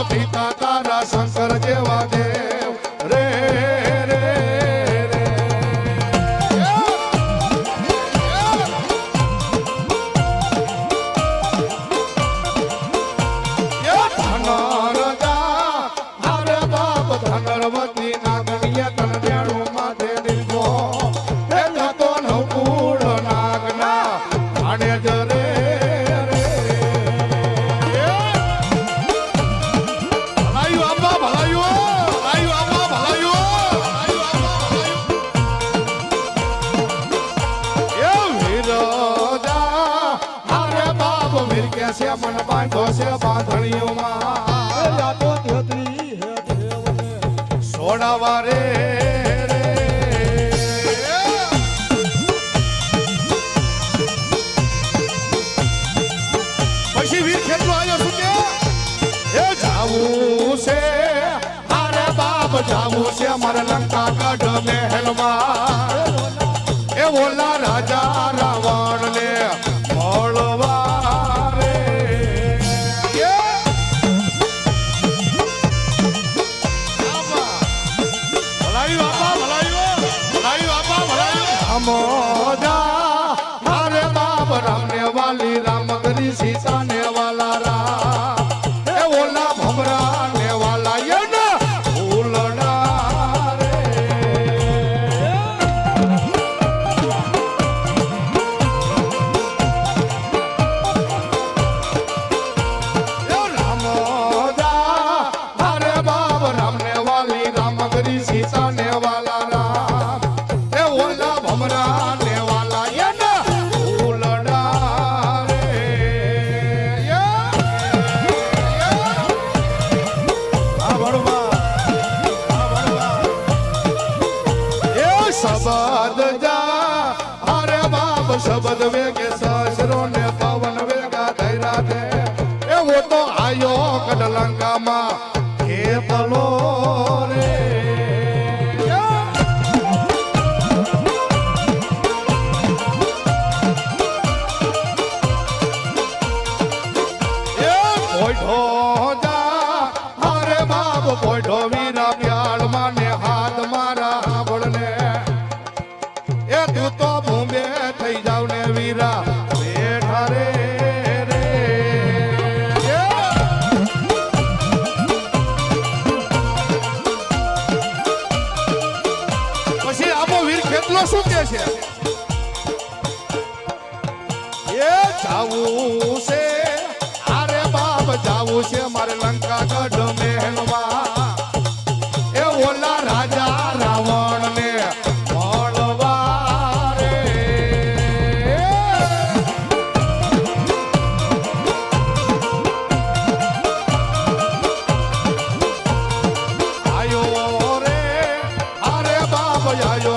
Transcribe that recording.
પિતા તારા શંકર જેવા દેવ રે રે રે ધનરવતી નાગણીય તન દેણું માથે દીધો પેલા તો નવકુળ નાગના આડે જ રે ભલાયું આંબા ભલાયું એ વિરોધા અરે બાપ વીર કે છે મન બાંધો છે બાંધણીઓમાં સોડાવા રે પછી વીર ખેતરો આવ્યો શું કે એ જાવું છે અરે બાપ જાવું છે મારે લંકા ગઢ મહેલમાં એ ઓલા રાજા રાવણ ને મળવા રે अरे बाप राम ने वाली राम करी सीता ने वाला राम ए ओला भमरा ने वाला ये ना फूलड़ा रे रामोदा अरे बाप राम ने वाली राम करी सीता ने वाला राम ए ओला भमरा ने वाला ये ना फूलड़ा रे आ बड़वा ए शब्द जा अरे बाप शब्द वेगे ससरो ने पवन वेगा धैरा दे ए वो तो आयो कडलंगा मा हे पलो रे પોઢો વીરા પ્યાળ માને હાથ મારા બળને એ તું તો ભૂંબે થઈ જાવ ને વીરા બેઠા રે રે પછી આપો વીર ખેતલો શું કે છે એ જાવું છે અરે બાપ જાવું છે મારે લંકા ગઢ મહેલમાં ઓલા રાજા રાવણ ને મળવા રે આયો રે અરે બાપ આયો